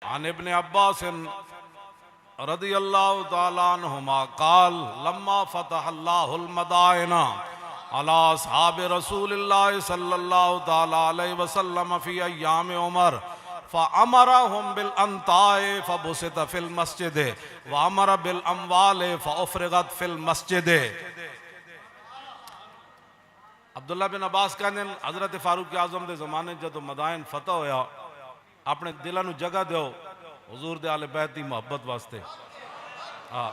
आन इब्न अब्बास रदियल्लाहु ताला अन्हुमा क़ाल लम्मा फ़तहल्लाहुल मदाइना अला अस्हाब रसूलिल्लाह सल्लल्लाहु ताला अलैहि वसल्लम फ़ी अय्याम उमर फ़अमरहुम बिल अंताए फ़बुसित फ़िल मस्जिद व अमर बिल अमवाल फ़उफ़रिगत फ़िल मस्जिद। अब्दुल्ला बिन अब्बास कहते हैं हज़रत फारूक आज़म के ज़माने जो मदाइन फतह होया अपने दिलों जगह दो हुजूर दे आले बैत की मुहब्बत वास्ते। हाँ,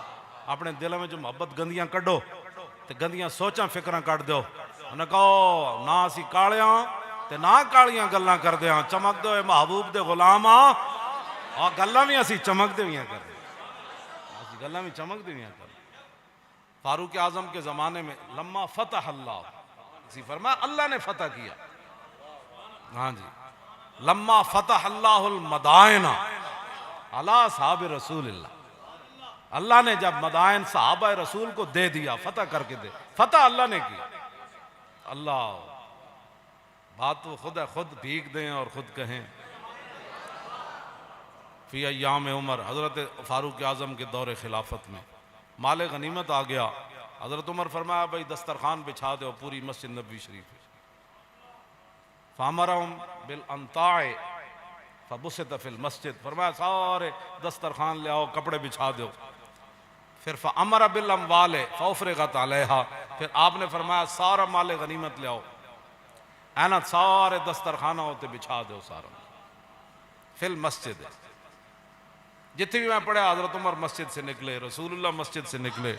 अपने दिलों में जो मुहब्बत गंदियां कड्डो ते गंदियां सोचां फिक्रां कट दो। उन्हें कहो ना असी कालियां ते ना कालियां गल्लां करदे हां, चमकदे होए महबूब दे गुलाम हां और गल्लां भी असी चमकदे हुए करदे, असी गल्लां भी चमकदे हुए करदे। फारूक आज़म के ज़माने में लम्मा फतह अल्लाह फरमाया अल्लाह ने फतह किया। हाँ जी, लम्मा फतह अल्लाहुल मदाइना अला साहब रसूलिल्लाह, अल्लाह ने जब मदाइन साहबा रसूल को दे दिया, फतह करके दे, फतह अल्लाह ने की। अल्लाह बात तो खुद है, खुद भीग दें और खुद कहें। फी अय्याम उमर, हजरत फारूक आज़म के दौरे खिलाफत में माल गनीमत आ गया। हजरत उमर फरमाया भाई दस्तरखान बिछा दो पूरी मस्जिद नबी शरीफ। फामरहुम बिल अंताए फबुसित फिल मस्जिद, फरमाया सारे दस्तरखान ले आओ, कपड़े बिछा दो। फिर फ़अमर बिल अमवाल फ़उफ़रिगत अलैहा, फिर आपने फरमाया सारा माल गनीमत ले आओ, ऐना सारे दस्तरखाना होते बिछा दो सारा फिल मस्जिद। जितने भी मैं पढ़ा हजरत उमर मस्जिद से निकले, रसूलुल्लाह मस्जिद से निकले,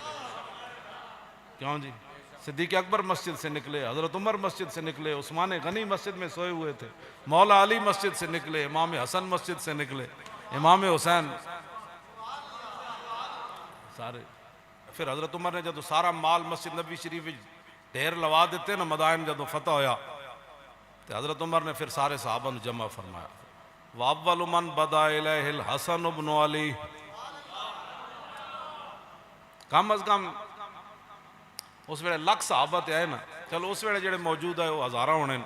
क्यों जी, सिद्दीक़ अकबर मस्जिद से निकले, हजरत उमर मस्जिद से निकले, उस्मान गनी मस्जिद में सोए हुए थे, मौला अली मस्जिद से निकले, इमाम हसन मस्जिद से निकले, इमाम हुसैन सारे। फिर हजरत उमर ने जब सारा माल मस्जिद नबी शरीफ ढेर लवा देते ना, मदाइन जब फतह होया तो हजरत उमर ने फिर सारे सहाबा ने जमा फरमाया। वअव्वलु मन बदा इलैहिल हसन इब्न अली, कम अज कम उस वे लख सहाबा ते आए ना, चलो उस वे जेडे मौजूद है वो हज़ारा होने,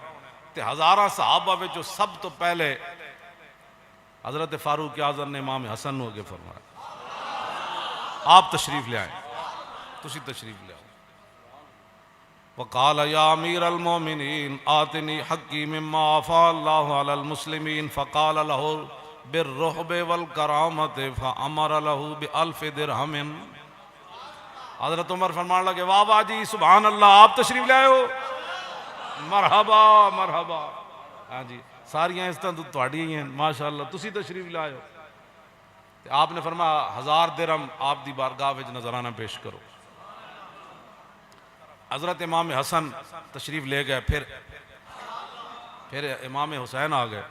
तो हज़ारा सहाबा विचों सब तो पहले हजरत फारूक आज़म ने इमाम हसन नूं अगे फरमाया आप तशरीफ ले आए, तुसी तशरीफ ले आओ। वक़ाल या अमीर अल मोमिनीन आतिनी हक्की मिम्मा आफ़ा अल्लाहु अलल मुस्लिमीन फ़क़ाल लहू बिर्रुहब वल करामत फ़अमर लहू बिअल्फ़ दिरहमिन। हज़रत उमर फरमान लगे वाह वाह जी सुभान अल्लाह, आप तशरीफ ले आए हो, मरहबा मरहबा। हाँ जी, सारियां इज्जतां तो तुहाडी ही हैं माशाअल्लाह, तुसी तशरीफ ले आए हो। तो आपने फरमाया 1000 दिरहम आप दी बारगाह विच नजराना पेश करो। हजरत इमाम हसन तशरीफ ले गए, फिर इमाम हुसैन आ गए।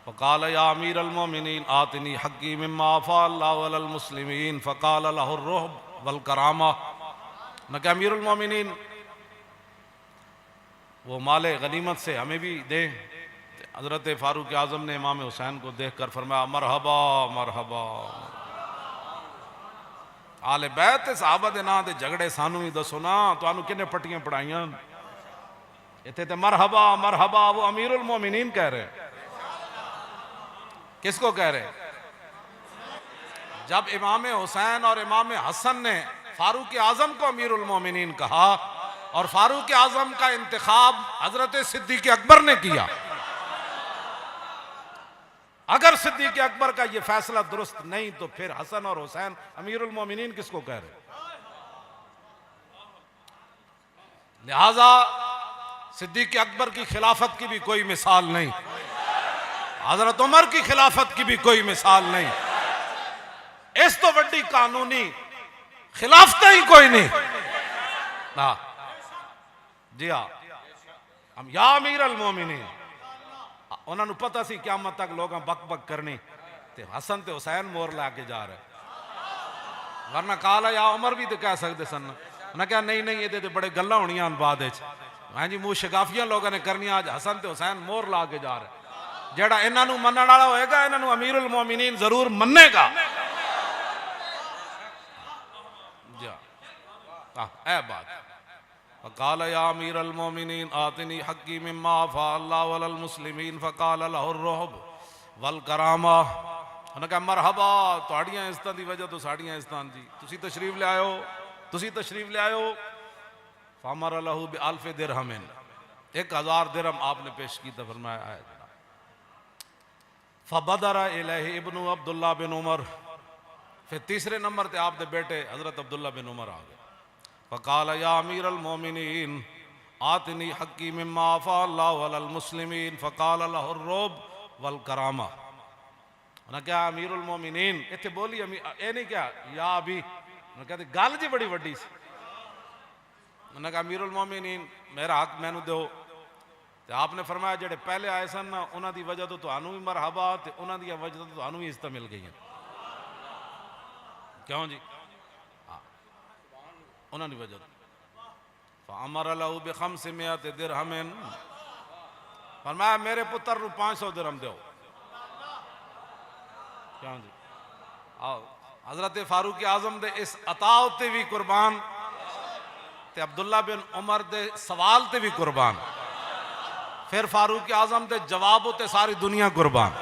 फ़क़ाल या अमीर अल मोमिनीन आतिनी हक्की मिम्मा आफ़ा अल्लाहु अलल मुस्लिमीन फ़क़ाल लहु रुहब वल करामा, न कि अमीरुल मोमिनीन वो माले गनीमत से हमें भी दे। हजरत फारूक आज़म ने इमाम हुसैन को देख कर फरमाया मरहबा मरहबा। आले बैत सहाबा दे नां दे झगड़े सानू ही दसो ना, तुहानू किन्ने पट्टियां पढ़ाइयां इत्थे ते मरहबा मरहबा वो अमीरुल मोमिनीन कह रहे, किसको कह रहे? जब इमाम हुसैन और इमाम हसन ने फारूक आज़म को अमीरुल मोमिनीन कहा और फारूक आज़म का इंतखाब हजरत सिद्दीक़ अकबर ने किया, अगर सिद्दीक़ अकबर का यह फैसला दुरुस्त नहीं तो फिर हसन और हुसैन अमीरुल मोमिनीन किसको कह रहे? लिहाजा सिद्दीक़ अकबर की खिलाफत की भी कोई मिसाल नहीं, हजरत उमर की खिलाफत की भी कोई मिसाल नहीं, इस तो बड़ी कानूनी खिलाफत ही कोई नहीं। जी हाँ, हम या अमीर अल मोमिनीन, उन्होंने पता सी क़यामत तक लोग बक बक करनी, ते हसन ते हुसैन मोर लैके जा रहे, वरना काला या उमर भी तो कह सकते सन ना, क्या नहीं नहीं ये तो बड़े गल्लां होनियां बाद विच। हाँ जी, मुँह शगाफियां लोगों ने करनी, आज हसन ते हुसैन मोर ला के जा रहे, जेड़ा इन्हों मनने वाला होएगा इन्हों अमीरुल मोमिनीन जरूर मन्नेगा। ऐ बात फ़क़ाल या अमीर अल मोमिनीन आतिनी हक्की मिम्मा आफ़ा अल्लाहु अलल मुस्लिमीन फ़क़ाल लहु रुहब वल करामा। उन्हें कहा मरहबा तुहाड़ियां इज्जतां दी वजह तो साड़ियां इज्जतां जी, तुसी तशरीफ ले आयो, तुसी तशरीफ ले आयो। फामर लहू बि अल्फ दिरहमिन, 1000 दिरहम आपने पेश की। तो फरमाया है फबदरा इलैहि इब्नु अब्दुल्ला बिन उमर, फिर तीसरे नंबर पे आपके बेटे हजरत अब्दुल्ला बिन उमर आ गए। फ़क़ाल या अमीर अल मोमिनीन आतनी हक्की मिम्मा अफ़ा अल्लाहु अलल मुस्लिमीन फ़क़ाल लहु अर्रुब वल करामा। उन्हें क्या अमीरुल मोमिनीन इतने बोली ये नहीं क्या या अभी, उन्हें कहते गल जी बड़ी वड्डी सी। उन्हें कहा अमीरुल मोमिनीन मेरा हक मैनू दो। तो आपने फरमाया जेडे पहले आए सन ना उन्हां दी वजह तो तुहानू भी मरहबा, ते उन्हां दी वजह तो तुहानू भी इज्जत मिल गई है। क्यों जी? हाँ उन्हां दी वजह। फ़अमर लहू बिखम्स मिअत दिरहमिन, फरमाया मेरे पुत्र नू 500 दिरहम दो। क्यों जी? आओ हजरत फारूक आजम दे इस अता उत्ते भी कुर्बान, ते अब्दुल्ला बिन उमर दे सवाल ते भी कुर्बान, फिर फारूक आजम दे जवाब उत्ते सारी दुनिया कुर्बान।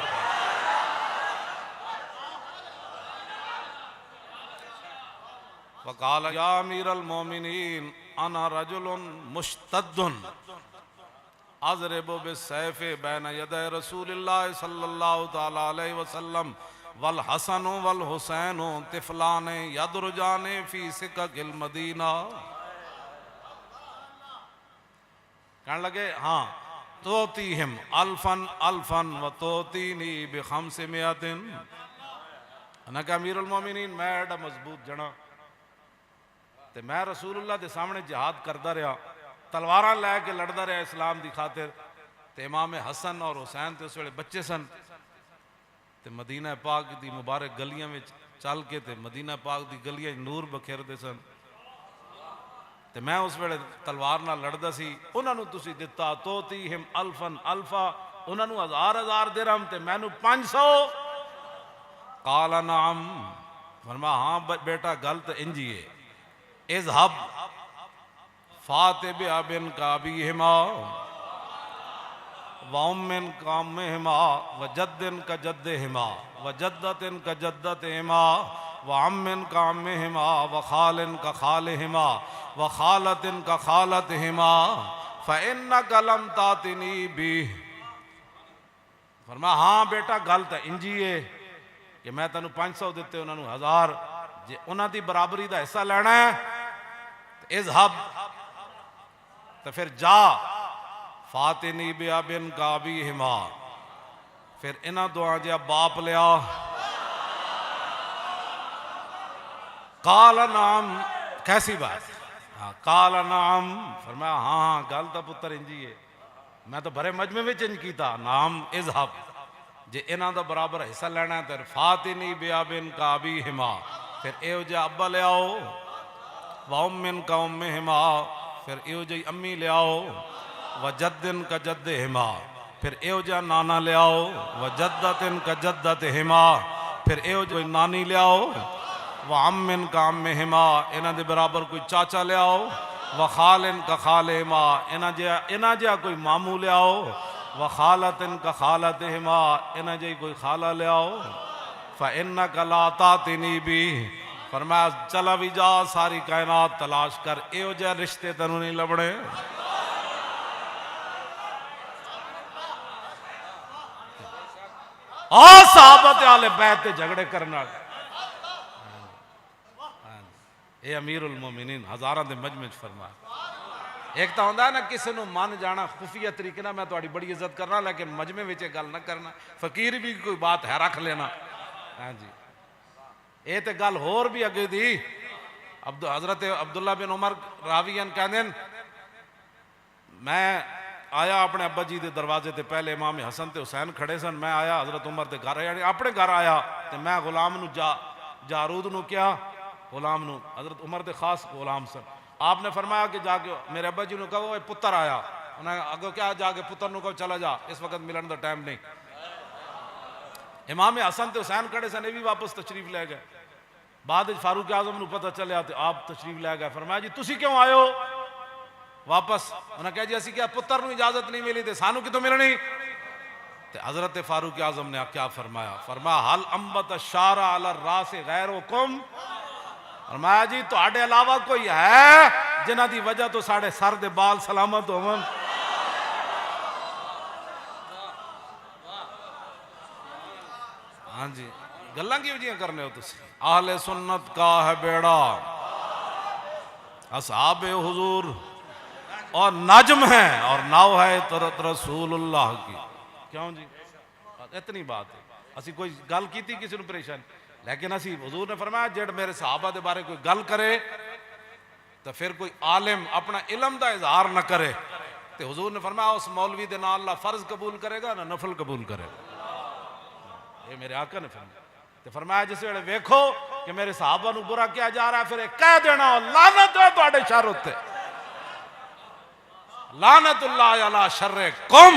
वक़ाल या अमीरल मोमिनीन अना रजुलुन मुश्तद्दुन अज़रिबु बिस्सैफ़ि बैन यदै रसूलिल्लाह सल्लल्लाहु तआला अलैहि वसल्लम वल हसन वल हुसैन तिफलान यदरुजान फी सिककिल मदीना। कहने लगे हाँ तोतीहिम अल्फन अल्फन व तोतीनी बिखम्स मिअतिन। उन्हें कहा अमीरुल मोमिनीन मैं एडा मजबूत जना, ते मैं रसूलुल्लाह के सामने जिहाद करता रहा, तलवार लैके लड़ता रहा इस्लाम की खातिर। ते इमाम हसन और हुसैन तो उस वे बच्चे सन, ते मदीना पाक की मुबारक गलियां में चल के ते मदीना पाक की गलियां नूर बखेरते सन। ते मैं उस वे तलवार नाल लड़दा सी। उन्होंने तुसी दिता तोतीहिम अल्फन अल्फा, उन्होंने 1000 दिरहम ते मैनू 500। काला नाम, फरमा हाँ बेटा गल तो इंजी है। इज़हब फातिब बिन काबीहिमा व उम्मिन का उम्मिहिमा व जद्दिन का जद्दिहिमा व जद्दतिन का जद्दतिहिमा व अम्मिन का अम्मिहिमा व खालिन का खालिहिमा व खालतिन का खालतिहिमा फ़इन्नक लम तातिनी बिह। फरमा हाँ बेटा गल तो इंजी है कि मैं तेन 500 दिते, उन्होंने 1000, जे उन्हों की बराबरी का हिस्सा लेना है इज़हब तो फिर जा फातिनी बिया बिन काबीहिमा, फिर इन्हों दुआ जिहा बाप लिया। काला नाम कैसी बात? हाँ काला नाम, फरमाया हाँ हाँ गल तो पुत्र इंजी है, मैं तो भरे मजमे में इंज किया। नाम इज़हब जे इन्हों का बराबर हिस्सा लेना है तो फातिनी बिया बिन काबीहिमा, फिर एहो जिहा अब्बा लियाओ व उम्मिन का उम्मिहिमा, फिर एहो जी अम्मी लियाओ व जद्दिन का जद्दिहिमा, फिर एहो जिहा नाना लियाओ व जद्दतिन का जद्दतिहिमा, फिर एहो कोई नानी लियाओ व अम्मिन का अम्मिहिमा, इन्हां दे बराबर कोई चाचा लियाओ व खालिन का खालिहिमा, इन्हां जिहा कोई मामू लियाओ व खालतिन का खालतिहिमा, इन्हां जी कोई खाला लियाओ। फ़इन्नक ला तातिनी बिह, फरमाया चला भी जा सारी कायनात तलाश कर, एहो जिहा रिश्ते तेनू नहीं लभणे। साहबत आले बैत ते झगड़े करना, ये अमीरुल मोमिनीन हजारां दे मजमे च फरमाया। एक तो होंदा है ना किसी को मन जाना खुफिया तरीके ना मैं थोड़ी बड़ी इज्जत करना, लेकिन मजमे में गल ना करना, फकीर भी कोई बात है रख लेना। हाँ जी ये तो गल होर भी अगे दी। हजरत अब्दुल्ला बिन उमर रावीन कहते मैं आया अपने अब्बा जी के दरवाजे ते, पहले इमाम हसन ते हुसैन खड़े सन, मैं आया हजरत उमर के घर, यानी अपने घर आया तो मैं गुलाम नू जारूद नू क्या गुलाम नू, हजरत उमर के खास गुलाम सन। आपने फरमाया कि जाके मेरे अब्बा जी ने कहो पुत्र आया, उन्हें अगो क्या जाके पुत्र नू कहो चला जा, इस वक्त मिलन का टाइम नहीं। इमाम हसन ते हुसैन खड़े सन, ये भी वापस तशरीफ ले गए। बाद फारूक आजम नू पता चलिया तो आप तशरीफ ले गए। फरमाया जी तुसी क्यों आयो वापस? उन्हें कहा जी असी क्या पुत्र नू इजाजत नहीं मिली तो सानू कितों मिलनी? तो हजरत फारूक आजम ने क्या फरमाया? फरमाया हल अम्बत शारा अला रास गैरुकुम, फरमाया जी तुहाडे अलावा कोई है जिन्हां दी वजह तो साढ़े सर दे बाल सलामत होवन? हाँ जी, गल्लां किहो जिहियां करने हो तुसीं? आहले सुन्नत का है बेड़ा, असहाबे हुजूर और नजम है और नाव है तरत रसूलुल्लाह की। क्यों जी? इतनी बात है। असी कोई गल की थी किसी ने परेशान, लेकिन असी हुजूर ने फरमाया जेड़ मेरे सहाबा के बारे कोई गल करे तो फिर कोई आलिम अपना इलम का इजहार न करे तो हुजूर ने फरमाया उस मौलवी के नाल अल्लाह फर्ज कबूल करेगा ना नफल कबूल करेगा। ये मेरे आका ने फरमाया। तो फरमाया जिस वेले वेखो कि मेरे सहाबा नू बुरा किया जा रहा है फिर कह देना लानत है तुहाडे शर उत्ते, लानतुल्लाह अला शर्रे कुम।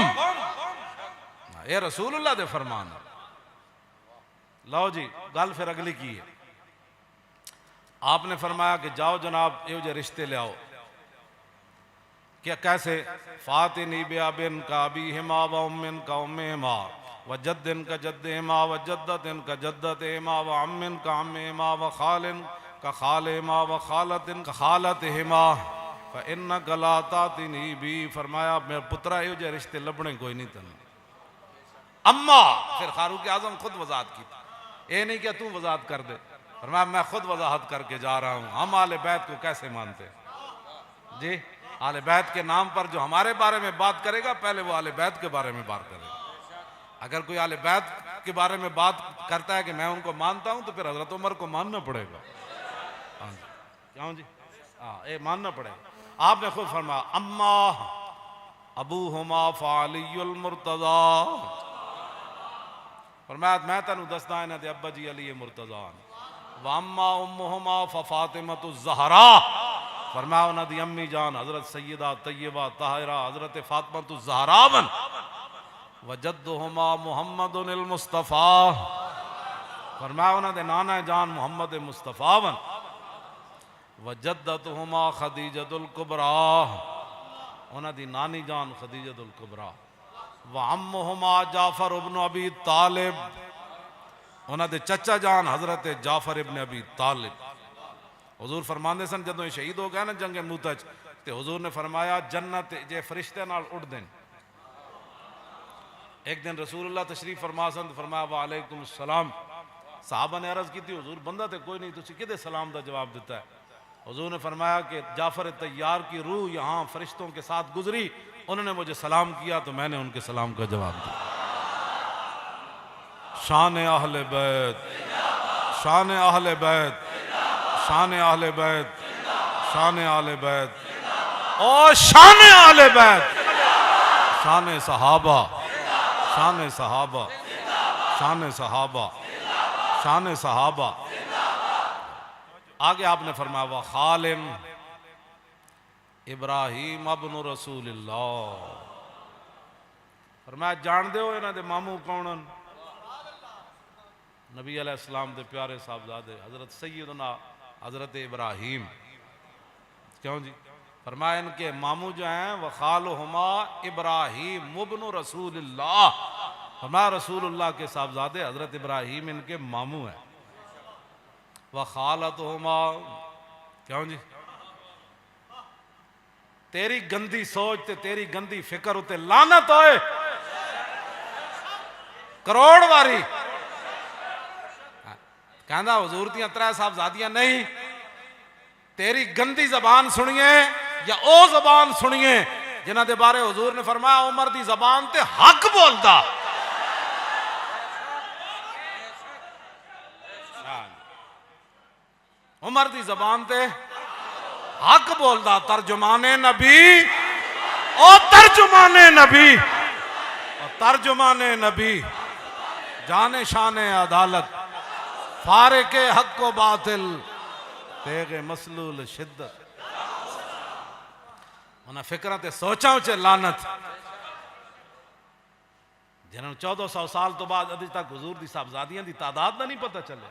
ये रसूलुल्लाह दे फरमान। लो जी गल फिर अगली की है। आपने फरमाया कि जाओ जनाब ये जो रिश्ते ले आओ। क्या कैसे? फातिनी बिन का अबी हिमा व उम्मिन का उम्मे हिमा व जद्दिन का जद्द हिमा व जद्दतिन का जद्दत हिमा व अम्मिन का अम्मे हिमा व खालिन का खाल हिमा व खालतिन का खालत हिमा फ इन गलातातिनी भी। फरमाया मेरे पुत्रा ये जो रिश्ते लभने कोई नहीं तन। अम्मा फिर फारूक आजम खुद वजाहत की, ये नहीं कि तू वजाहत कर दे। फरमाया मैं खुद वजाहत करके जा रहा हूँ। हम आले बैत को कैसे मानते जी? आले बैत के नाम पर जो हमारे बारे में बात करेगा पहले वो आले बैत के बारे में बात करेगा। अगर कोई आले बैत के बारे में बात करता है कि मैं उनको मानता हूँ तो फिर हजरत उमर को मानना पड़ेगा। हाँ जी, क्यों जी? हाँ ये मानना पड़ेगा। आपने खुद फरमाया अम्मा अबू हुमा फालियुल मुर्तजा। फरमाया मैं तेन दसदा इन्हां दे अब्बा जी अली मुर्तजा वाम्मा उम्मुहुमा फातिमतु ज़हरा। फरमाया उन्हां दी अम्मी जान हजरत सैयदा तैयबा ताहिरा हजरत फातिमतु ज़हरा बन व जद्दुहुमा मुहम्मदुल मुस्तफ़ा। फरमाया उन्हां दे नाना जान मुहम्मद मुस्तफ़ा बन व जद्दतुहुमा खदीजतुल कुबरा। उन्हां दी नानी जान खदीजतुल कुबरा व अम्मुहुमा जाफर इब्न अबी तालिब। उन्हां दे चचा जान हजरत जाफर इब्न अबी तालिब। हुजूर फरमांदे सन जदों ये शहीद हो गया ना जंगे मूता च ते हुजूर ने फरमाया जन्नत जे फरिश्ते नाल उड़ देन। एक दिन रसूलुल्लाह तशरीफ फरमा सन फरमाया वालेकुम सलाम। साहबा ने अर्ज की थी हुजूर बंदा तो कोई नहीं तुसी किदे सलाम का जवाब दिता है? हुजूर ने फरमाया कि जाफर तैयार की रूह यहाँ फरिश्तों के साथ गुजरी, उन्होंने मुझे सलाम किया तो मैंने उनके सलाम का जवाब दिया। शान अहले बैत, शान अहले बैत, शान अहले बैत, शान अहले बैत और शान अहले बैत, शान सहाबा, शान सहाबा, शान सहाबा, शान सहाबा। आगे आपने फरमाया व खालिम इब्राहिम अब्न रसूलिल्लाह। फरमाया जान दे हो इन्हां दे मामू कौन? नबी अलैहिस्सलाम दे प्यारे साहबजादे हजरत सैयदना हजरत इब्राहिम। क्यों जी? फरमाया इनके मामू जो हैं वह खालुहुमा इब्राहिम इब्न रसूलिल्लाह। फरमाया रसूलुल्लाह के साहबजादे हजरत इब्राहिम इनके मामू हैं। वह खालतुहुमा। क्यों जी? तेरी गंदी सोच ते तेरी गंदी फिक्र उते लानत होए करोड़ वारी। कहना हुजूर दियां त्रै साहबजादियां नहीं, तेरी गंदी जबान सुनिए या ओ जबान सुनिए जिन्हां दे बारे हुजूर ने फरमाया उमर दी जबान ते हक बोलदा। उमर दी जबान ते हक बोलदा। तर्जुमाने नबी और तर्जुमाने नबी और तर्जुमाने नबी जाने शाने अदालत फारे के हक को बातिल तेगे मसलूल शिद्दत। उन्हें फिक्र ते सोचा च लानत जिन्होंने 1400 साल तो बाद अभी तक हुजूर दी साहबजादियां दी तादाद का नहीं पता चले।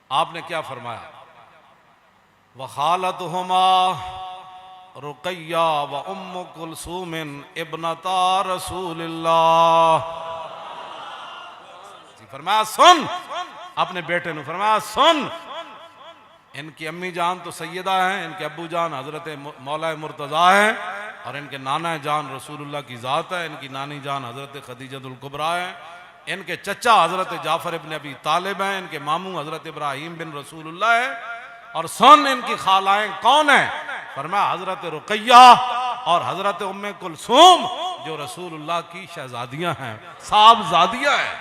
आपने क्या फरमाया? वखालतहुमा रुकैया व उम्मु कुलसूम इब्नता रसूलिल्लाह। फरमाया सुन, अपने बेटे ने फरमाया सुन, इनकी अम्मी जान तो सैयदा हैं, इनके अब्बू जान हजरत मौला मुर्तज़ा हैं, और इनके नाना जान रसूलुल्लाह की ज़ात है, इनकी नानी जान हजरत खदीजतुल कुबरा है, इनके चचा हजरत जाफर इब्न अबी तालिब हैं, इनके मामू हजरत इब्राहीम बिन रसूलुल्लाह है। और सुन, इनकी खालाएं कौन है? फरमाया हजरत रुकैया और हजरत उम्मे कुलसूम, जो रसूलुल्लाह की शहजादियां हैं, साहबजादियां हैं।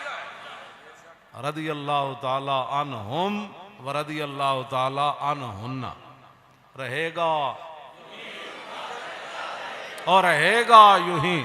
रदियल्लाहु ताला अन्हुम व रदियल्लाहु ताला अन्हुन्ना। रहेगा और रहेगा यूं ही।